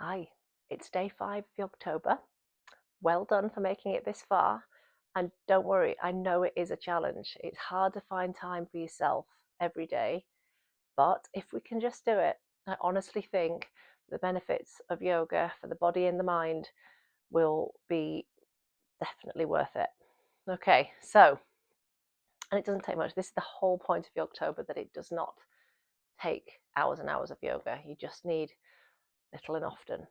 Hi, it's day 5 of Yogtober. Well done for making it this far. And don't worry, I know it is a challenge. It's hard to find time for yourself every day. But if we can just do it, I honestly think the benefits of yoga for the body and the mind will be definitely worth it. Okay, so, and it doesn't take much. This is the whole point of Yogtober, that it does not take hours and hours of yoga. You just need little and often.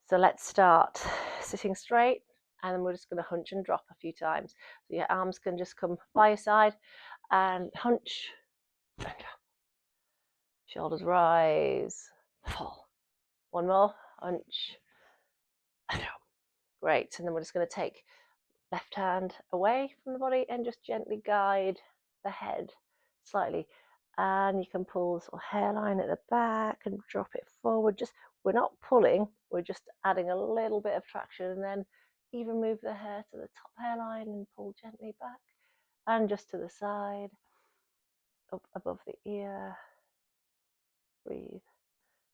So let's start sitting straight, and then we're just going to hunch and drop a few times. So your arms can just come by your side and hunch and drop. Shoulders rise, fall. One more, hunch and drop. Great. And then we're just going to take left hand away from the body and just gently guide the head slightly. And you can pull the sort of hairline at the back and drop it forward. We're not pulling, we're just adding a little bit of traction, and then even move the hair to the top hairline and pull gently back, and just to the side, up above the ear. Breathe.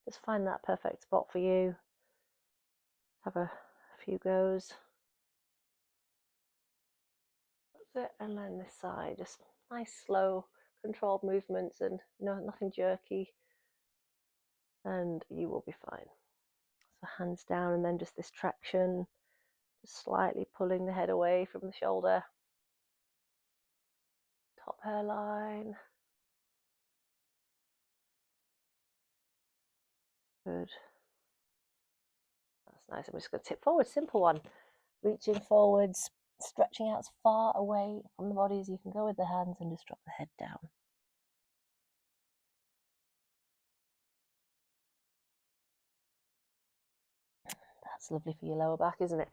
Just find that perfect spot for you. Have a few goes. That's it. And then this side, just nice, slow, controlled movements, and nothing jerky, and you will be fine. So hands down, and then just this traction, just slightly pulling the head away from the shoulder. Top hairline. Good. That's nice. I'm just going to tip forward. Simple one. Reaching forwards, stretching out as far away from the body as you can go with the hands, and just drop the head down. That's lovely for your lower back, isn't it?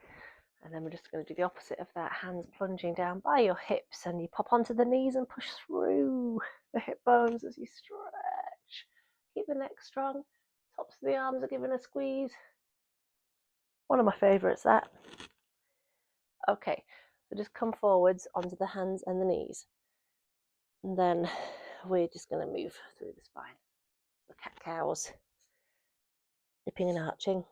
And then we're just going to do the opposite of that. Hands plunging down by your hips, and you pop onto the knees and push through the hip bones as you stretch. Keep the neck strong. Tops of the arms are given a squeeze. One of my favourites, that. Okay, so just come forwards onto the hands and the knees. And then we're just going to move through the spine. The cat-cows, dipping and arching.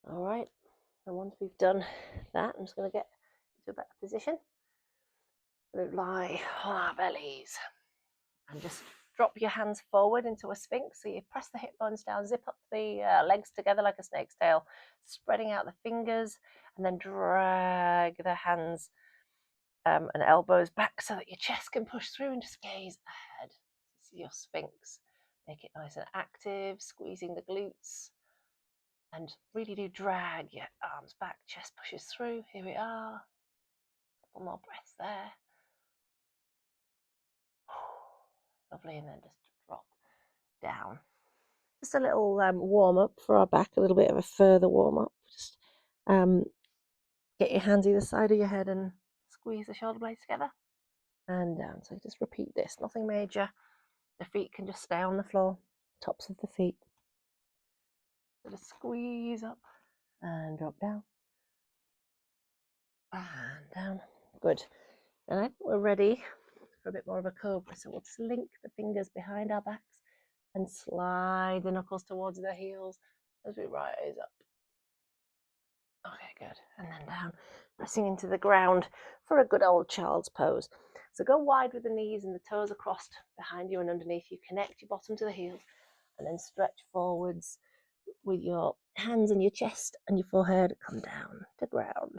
All right, and once we've done that, I'm just going to get into a better position. We're going to lie on our bellies and just drop your hands forward into a sphinx. So you press the hip bones down, zip up the legs together like a snake's tail, spreading out the fingers, and then drag the hands and elbows back so that your chest can push through, and just gaze ahead. This is your sphinx. Make it nice and active, squeezing the glutes. And really do drag your arms back, chest pushes through. Here we are. A couple more breaths there. Lovely, and then just drop down. Just a little warm up for our back, a little bit of a further warm up. Just get your hands either side of your head and squeeze the shoulder blades together and down. So just repeat this, nothing major. The feet can just stay on the floor, tops of the feet. So just squeeze up and drop down and down. Good. And I think we're ready for a bit more of a cobra. So we'll just link the fingers behind our backs and slide the knuckles towards the heels as we rise up. Okay, good. And then down, pressing into the ground for a good old child's pose. So go wide with the knees and the toes are crossed behind you and underneath you. Connect your bottom to the heels, and then stretch forwards with your hands and your chest and your forehead. Come down to ground.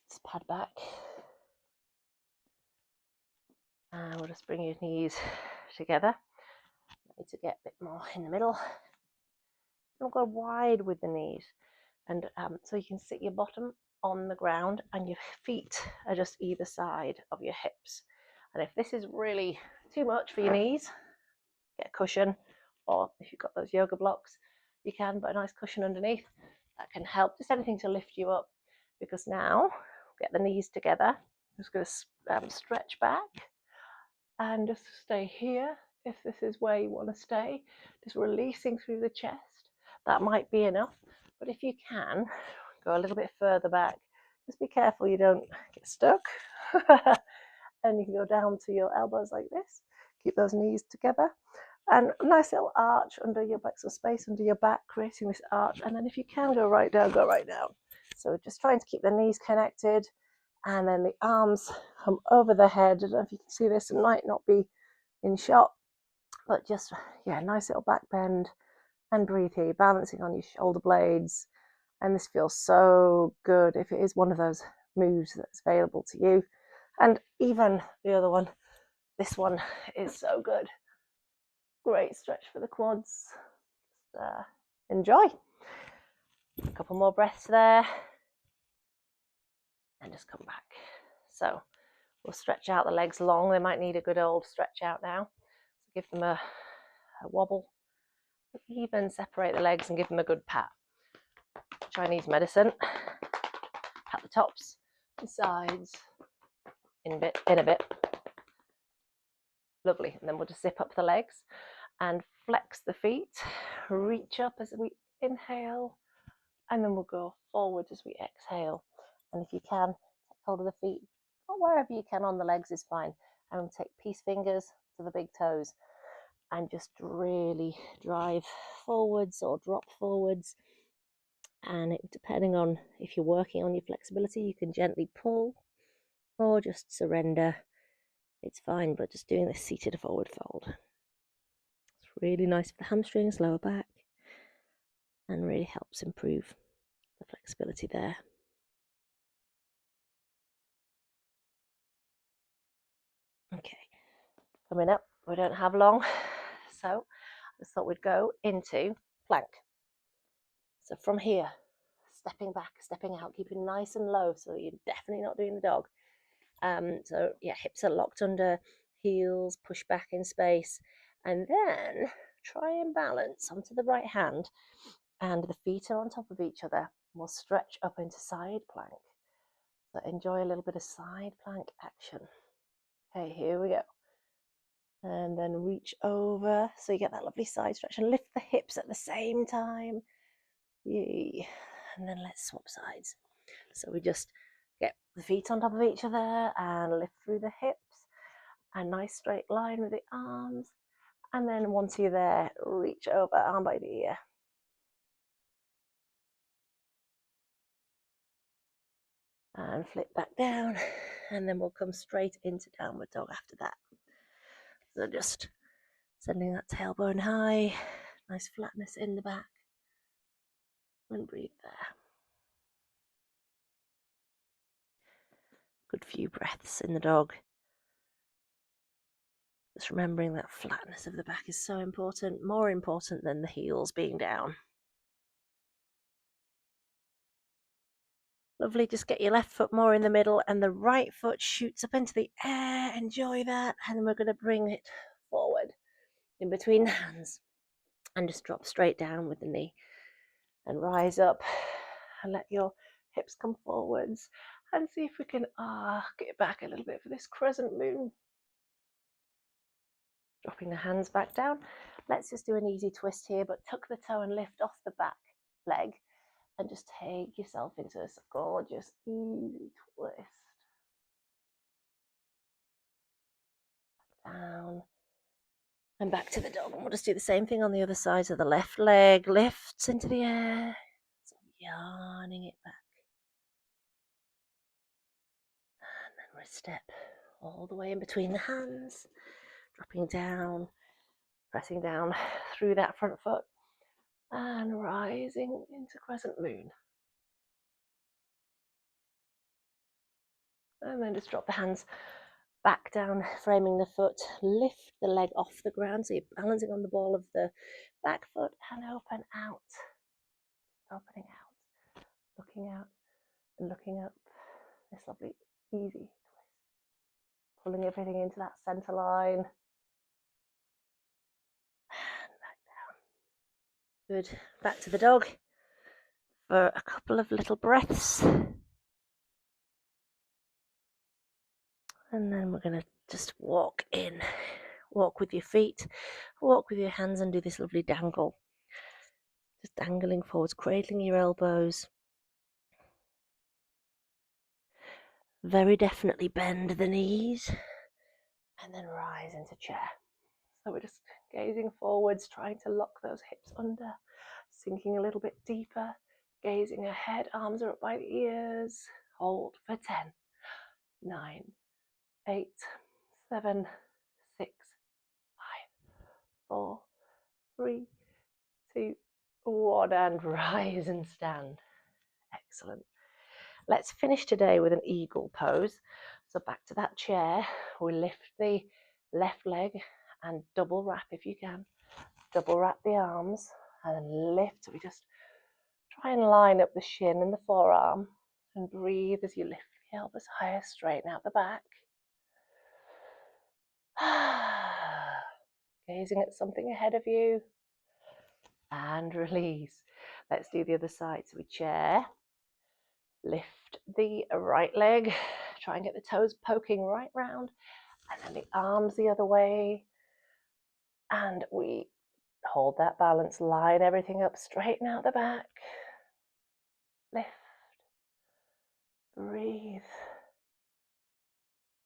Just pad back. And we'll just bring your knees together. Need to get a bit more in the middle. And go wide with the knees, and so you can sit your bottom on the ground and your feet are just either side of your hips. And if this is really too much for your knees, get a cushion, or if you've got those yoga blocks, you can put a nice cushion underneath. That can help, just anything to lift you up. Because now, get the knees together. I'm just going to stretch back and just stay here if this is where you want to stay. Just releasing through the chest. That might be enough, But if you can, go a little bit further back. Just be careful you don't get stuck. And you can go down to your elbows like this. Keep those knees together. And a nice little arch under your back, so space under your back, creating this arch. And then if you can go right down, go right down. So just trying to keep the knees connected. And then the arms come over the head. I don't know if you can see this, it might not be in shot, but just, yeah, nice little back bend. And breathe here. You're balancing on your shoulder blades. And this feels so good if it is one of those moves that's available to you. And even the other one, this one is so good. Great stretch for the quads. Enjoy. A couple more breaths there. And just come back. So we'll stretch out the legs long. They might need a good old stretch out now. So give them a wobble. Even separate the legs and give them a good pat. Chinese medicine. Pat the tops, the sides, in a bit. Lovely. And then we'll just zip up the legs and flex the feet. Reach up as we inhale, and then we'll go forward as we exhale. And if you can, take hold of the feet, or wherever you can on the legs is fine. And take peace fingers to the big toes and just really drive forwards or drop forwards. And depending on if you're working on your flexibility, you can gently pull or just surrender. It's fine, but just doing this seated forward fold. It's really nice for the hamstrings, lower back, and really helps improve the flexibility there. Okay, coming up, we don't have long, so I thought we'd go into plank. So from here, stepping back, stepping out, keeping nice and low, so you're definitely not doing the dog. So yeah, hips are locked under, heels push back in space, and then try and balance onto the right hand, and the feet are on top of each other. We'll stretch up into side plank. So enjoy a little bit of side plank action. Okay, here we go. And then reach over, so you get that lovely side stretch, and lift the hips at the same time. Yay. And then let's swap sides. So we just get the feet on top of each other and lift through the hips. A nice straight line with the arms. And then once you're there, reach over, arm by the ear. And flip back down. And then we'll come straight into downward dog after that. So just sending that tailbone high. Nice flatness in the back. And breathe there. Good few breaths in the dog. Just remembering that flatness of the back is so important, more important than the heels being down. Lovely, just get your left foot more in the middle and the right foot shoots up into the air. Enjoy that. And then we're going to bring it forward in between the hands and just drop straight down with the knee and rise up and let your hips come forwards and see if we can get back a little bit for this crescent moon. Dropping the hands back down. Let's just do an easy twist here, but tuck the toe and lift off the back leg and just take yourself into this gorgeous easy twist. Down and back to the dog. And we'll just do the same thing on the other side. So the left leg lifts into the air, sort of yarning it back. And then we step all the way in between the hands, dropping down, pressing down through that front foot and rising into crescent moon. And then just drop the hands back down, framing the foot, lift the leg off the ground so you're balancing on the ball of the back foot and open out, opening out, looking out and looking up. This lovely easy twist, pulling everything into that center line and back down. Good. Back to the dog for a couple of little breaths. And then we're going to just walk in. Walk with your feet, walk with your hands and do this lovely dangle. Just dangling forwards, cradling your elbows. Very definitely bend the knees and then rise into chair. So we're just gazing forwards, trying to lock those hips under, sinking a little bit deeper, gazing ahead, arms are up by the ears. Hold for 10, 9, 8, 7, 6, 5, 4, 3, 2, 1, and rise and stand. Excellent. Let's finish today with an eagle pose. So back to that chair, we lift the left leg and double wrap if you can. Double wrap the arms and then lift. So we just try and line up the shin and the forearm and breathe as you lift the elbows higher, straighten out the back. Gazing at something ahead of you and release. Let's do the other side. So we chair, lift the right leg, try and get the toes poking right round, and then the arms the other way, and we hold that balance, line everything up, straighten out the back, lift, breathe,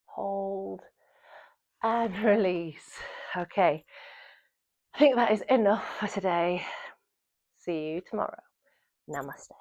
hold, and release. Okay, I think that is enough for today. See you tomorrow. Namaste.